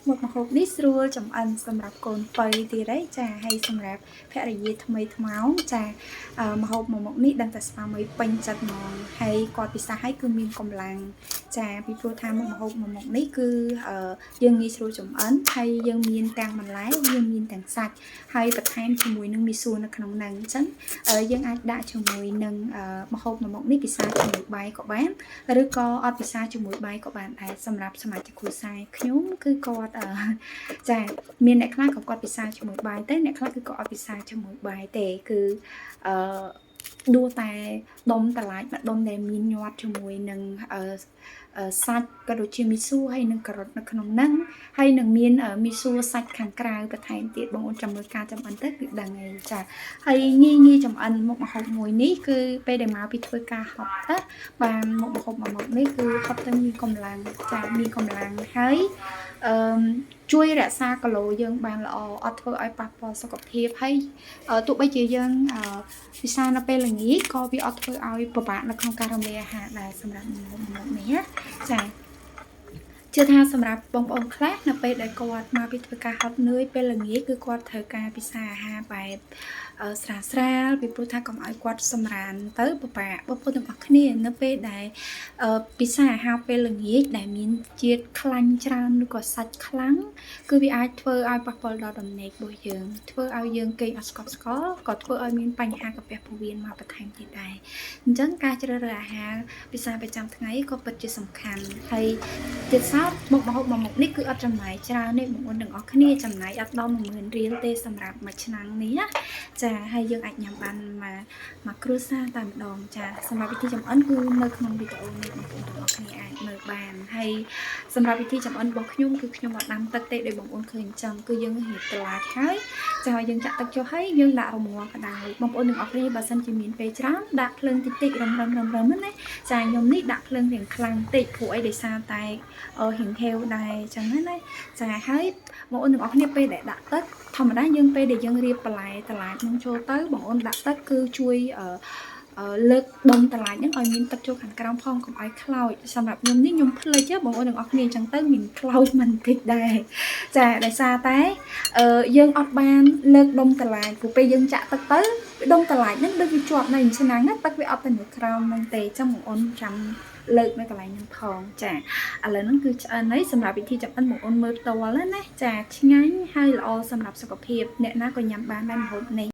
một hộp nít rùa chấm ăn sầm rạp cồn pay thì đấy trà hay sầm rạp phẹ là gì thay máu trà mà hộp một nít đang tại sao mấy bánh chặt mòn hay còn pizza hay cứ miên cầm làng trà bị pro tham một hộp một nít cứ dương nghi rùa chấm ăn hay dương miên tàng mình lái dương miên tàng sạch hay bật thêm cho mùi nâng miso nó khăn nắng chấn dương ai đã cho mùi nâng một hộp một nít pizza cho một bài của bán rồi có pizza cho một bài của bạn ai sầm rạp sầm rạp cho sai nhúng cứ cóចាមានអ្នកខ្លះក៏គាត់ពិសាជាមួយបាយតែអ្នកខ្លះគឺក៏អត់ពិសាជាមួយបាយទេគឺដួសតែដុំតឡាចដុំដែលមានញាត់ជាមួយនឹងសាច់ក៏ដូចជាមីស៊ូហើយនឹងការ៉ុតនៅក្នុងហ្នឹងហើយនឹងមានមីស៊ូសាច់ខាងក្រៅបន្ថែមទៀតបងប្អូនចាំមើលការចំអិនទៅគឺដឹងហើយចាហើយងាយចំអិនមុខម្ហូបមួយនេះគឺពេលដែលមកពីធ្វើការហត់ទៅបានមុខម្ហូបមួយមុខនេះគឺហត់ទៅមានកម្លាំងចាមានកម្លាំងហើយជួយរក្សាគីឡូយើងបានល្អអត់ធ្វើឲ្យប៉ះពាល់សុខភាពហើយទោះបីជាយើងពិសានៅពេលល្ងាចក៏វាអត់ធ្វើឲ្យពិបាកនៅក្នុងការរំលាយអាហារដែរសម្រាប់មុខនេះចាជឿថាសម្រាប់បងប្អូនខ្លះនៅពេលដែលគាត់មកពីធ្វើការហត់នឿយពេលល្ងាចគឺគាត់ត្រូវការពិសាអាហារបែបស្រាលពីព្រោះថាកុំឲ្យគាត់សម្រានទៅពិបាកបងប្អូនទាំងអស់គ្នានៅពេលដែលពិសាអាហារពេលល្ងាចដែលមានជាតិខ្លាញ់ច្រើនឬក៏សាច់ខ្លាំងគឺវាអាចធ្វើឲ្យប៉ះពាល់ដល់ដំណេករបស់យើងធ្វើឲ្យយើងគេងអត់ស្កប់ស្កល់ក៏ធ្វើឲ្យមានបញ្ហាកាពះពោះវៀនមកបន្ថែមទៀតដែរអញ្ចឹងការជ្រើសរើសអាហារពិសាប្រចាំថ្ងៃក៏ពិតជាសំខាន់ហើយទៀតសោតមុខម្ហូបមួយមុខនេះគឺអត់ចំណាយច្រើនទេបងប្អូនទាំងអស់គ្នាចំណាយអត់ដល់10000រៀលទេសម្រាប់មួយឆ្នាំនេះណាចាហើយយើងអាចញ៉ាំបានមកគ្រួសារតែម្ដងចាសម្រាប់វិធីចម្អិនគឺនៅក្នុងវីដេអូនេះបងប្អូនទាំងអស់គ្នាអាចមើលបានហើយសម្រាប់វិធីចម្អិនរបស់ខ្ញុំគឺខ្ញុំអត់ដាំទឹកទេដោយបងប្អូនឃើញអញ្ចឹងគឺយើងរៀបត្រឡាចហើយចាយើងចាក់ទឹកចុះហើយយើងដាក់រងាក្តៅបងប្អូនទាំងអស់គ្នាបើសិនជាមានពេលច្រើនដាក់ភ្លើងតិចតិចរឹមណាចាខ្ញុំនេះដាក់ភ្លើងរៀងខ្លាំងតិចព្រោះអីដោយសារតែរៀងហេវដែរអញ្ចឹងណាចាហើយបងប្អូនទាំងអស់គ្នាពេលដែលដាក់ទឹកធម្មតាយើងពេលដែលយើងរៀបបន្លែតឡាចនឹងចូលទៅបងប្អូនដាក់ទឹកគឺជួយលើកដុំតឡាចហ្នឹងឲ្យមានទឹកចូលខាងក្រោមផងកុំឲ្យខ្លោចសម្រាប់ខ្ញុំនេះខ្ញុំភ្លេចបងប្អូនទាំងអស់គ្នាអញ្ចឹងទៅមានខ្លោចមិនតិចដែរចាដោយសារតែយើងអត់បានលើកដុំតឡាចព្រោះពេលយើងចាក់ទឹកទៅដុំតឡាចហ្នឹងដូចវាជាប់នៅឆ្នាំងណាទឹកវាអត់ទៅនៅក្រោមហ្នឹងទេអញ្ចឹងបងប្អូនចាំលើកនៅកន្លែងហ្នឹងផងចាឥឡូវហ្នឹងគឺឆ្អិនហើយសម្រាប់វិធីចម្អិនបងប្អូនមើលផ្ទាល់ណាចាឆ្ងាញ់ហើយល្អសម្រាប់សុខភាពអ្នកណាក៏ញ៉ាំបានដែរម្ហូបនេះ